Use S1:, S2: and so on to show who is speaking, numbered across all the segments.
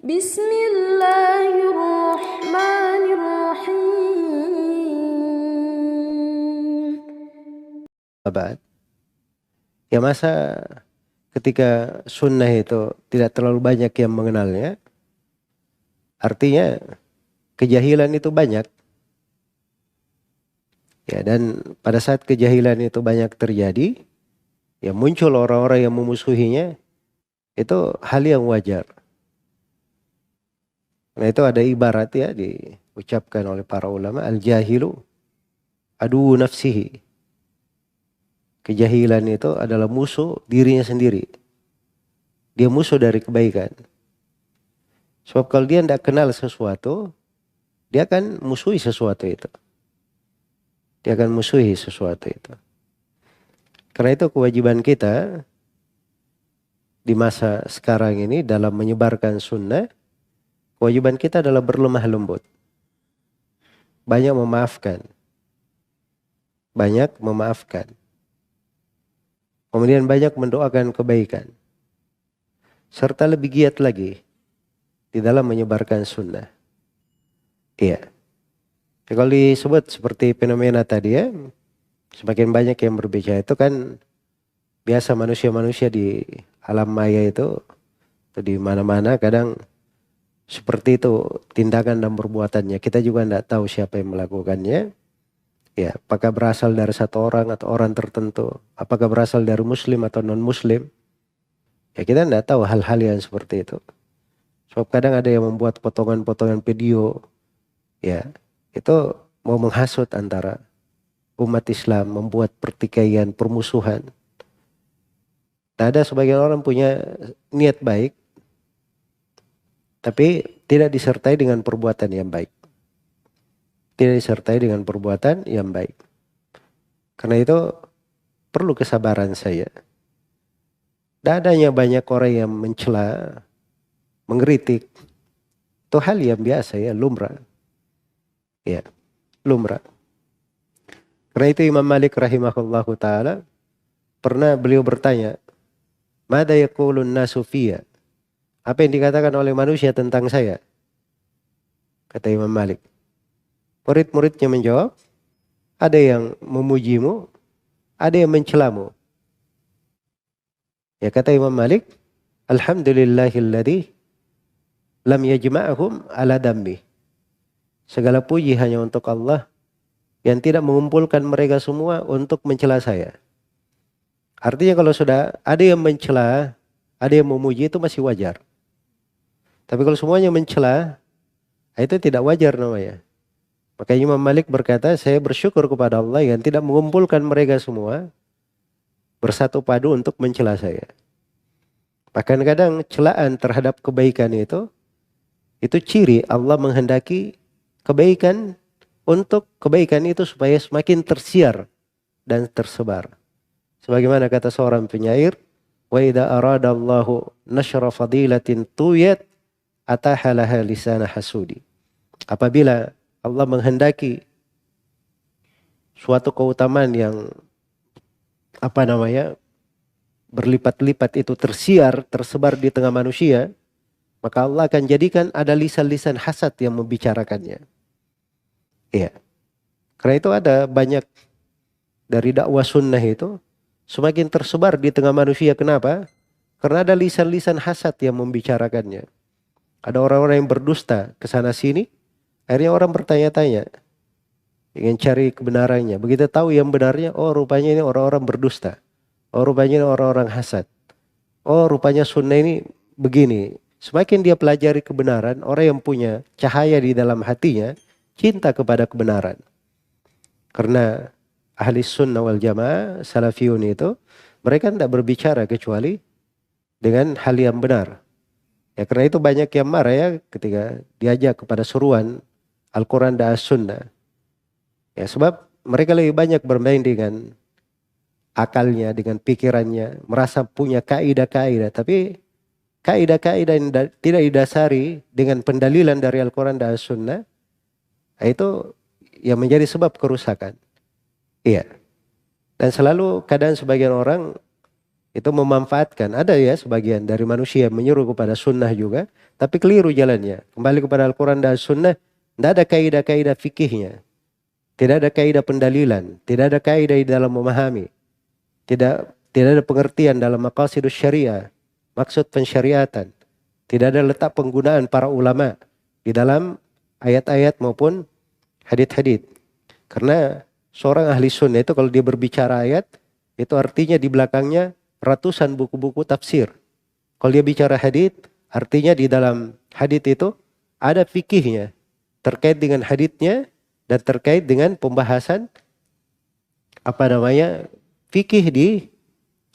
S1: Bismillahirrahmanirrahim.
S2: Abad. Ya masa ketika sunnah itu tidak terlalu banyak yang mengenalnya, artinya kejahilan itu banyak. Ya, dan pada saat kejahilan itu banyak terjadi, ya muncul orang-orang yang memusuhinya, itu hal yang wajar. Nah itu ada ibarat ya diucapkan oleh para ulama, al-jahilu adu nafsihi. Kejahilan itu adalah musuh dirinya sendiri. Dia musuh dari kebaikan. Sebab kalau dia tidak kenal sesuatu, dia akan musuhi sesuatu itu. Dia akan musuhi sesuatu itu. Karena itu kewajiban kita di masa sekarang ini dalam menyebarkan sunnah, kewajiban kita adalah berlemah lembut. Banyak memaafkan. Banyak memaafkan. Kemudian banyak mendoakan kebaikan. Serta lebih giat lagi di dalam menyebarkan sunnah. Iya. Ya, kalau disebut seperti fenomena tadi ya, semakin banyak yang berbicara itu kan biasa manusia-manusia di alam maya itu di mana-mana kadang seperti itu tindakan dan perbuatannya. Kita juga tidak tahu siapa yang melakukannya. Ya, apakah berasal dari satu orang atau orang tertentu, apakah berasal dari muslim atau non muslim. Ya kita tidak tahu hal-hal yang seperti itu. Sebab kadang ada yang membuat potongan-potongan video, ya itu mau menghasut antara umat Islam, membuat pertikaian, permusuhan. Tak ada sebagian orang punya niat baik, tapi tidak disertai dengan perbuatan yang baik. Tidak disertai dengan perbuatan yang baik. Karena itu perlu kesabaran saya. Dan adanya banyak orang yang mencela, mengkritik. Itu hal yang biasa ya, lumrah. Ya, lumrah. Karena itu Imam Malik rahimahullahu ta'ala pernah beliau bertanya, "Mada yaqulun nasu fiyya?" Apa yang dikatakan oleh manusia tentang saya? Kata Imam Malik. Murid-muridnya menjawab, ada yang memujimu, ada yang mencelamu. Ya kata Imam Malik, alhamdulillahilladzi lam yajma'ahum ala dammi. Segala puji hanya untuk Allah yang tidak mengumpulkan mereka semua untuk mencela saya. Artinya kalau sudah ada yang mencela, ada yang memuji itu masih wajar. Tapi kalau semuanya mencela, itu tidak wajar namanya. Maka Imam Malik berkata, saya bersyukur kepada Allah yang tidak mengumpulkan mereka semua bersatu padu untuk mencela saya. Bahkan kadang celaan terhadap kebaikan itu ciri Allah menghendaki kebaikan untuk kebaikan itu supaya semakin tersiar dan tersebar. Sebagaimana kata seorang penyair, wa idza aradallahu nashra fadilatin tuyat atahalaha lisana hasudi. Apabila Allah menghendaki suatu keutamaan yang berlipat-lipat itu tersiar, tersebar di tengah manusia, maka Allah akan jadikan ada lisan-lisan hasad yang membicarakannya. Iya. Karena itu ada banyak dari dakwah sunnah itu semakin tersebar di tengah manusia. Kenapa? Karena ada lisan-lisan hasad yang membicarakannya. Ada orang-orang yang berdusta ke sana sini. Akhirnya orang bertanya-tanya, ingin cari kebenarannya. Begitu tahu yang benarnya, oh rupanya ini orang-orang berdusta. Oh rupanya ini orang-orang hasad. Oh rupanya sunnah ini begini. Semakin dia pelajari kebenaran, orang yang punya cahaya di dalam hatinya, cinta kepada kebenaran. Karena ahli sunnah wal jamaah, salafiyun itu, mereka tidak berbicara kecuali dengan hal yang benar. Ya karena itu banyak yang marah ya ketika diajak kepada seruan Al-Quran dan As-Sunnah. Ya sebab mereka lebih banyak bermain dengan akalnya, dengan pikirannya, merasa punya kaidah-kaidah. Tapi kaidah-kaidah yang tidak didasari dengan pendalilan dari Al-Quran dan As-Sunnah, itu yang menjadi sebab kerusakan. Iya. Dan selalu kadang sebagian orang itu memanfaatkan. Ada ya sebagian dari manusia menyuruh kepada sunnah juga, tapi keliru jalannya. Kembali kepada Al-Quran dan sunnah, tidak ada kaidah-kaidah fikihnya. Tidak ada kaidah pendalilan, tidak ada kaidah di dalam memahami. Tidak ada pengertian dalam maqasidus syariah, maksud pensyariatan. Tidak ada letak penggunaan para ulama di dalam ayat-ayat maupun hadits-hadits. Karena seorang ahli sunnah itu kalau dia berbicara ayat, itu artinya di belakangnya ratusan buku-buku tafsir. Kalau dia bicara hadits, artinya di dalam hadits itu ada fikihnya terkait dengan haditsnya dan terkait dengan pembahasan fikih di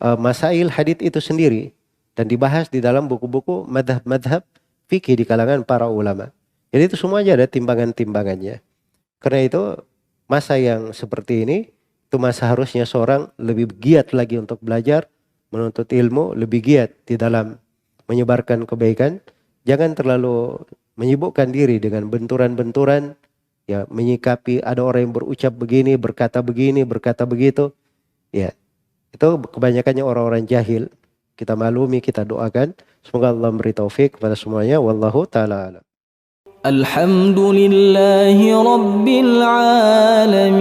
S2: masail hadits itu sendiri. Dan dibahas di dalam buku-buku madhab-madhab fikih di kalangan para ulama. Jadi itu semuanya ada timbangan-timbangannya. Karena itu masa yang seperti ini, itu masa harusnya seorang lebih giat lagi untuk belajar, menuntut ilmu, lebih giat di dalam menyebarkan kebaikan. Jangan terlalu menyibukkan diri dengan benturan-benturan, ya, menyikapi ada orang yang berucap begini, berkata begitu. Ya, itu kebanyakannya orang-orang jahil. Kita maklumi, kita doakan. Semoga Allah memberi taufik kepada semuanya. Wallahu ta'ala alam.
S1: Alhamdulillahi Rabbil Alamin.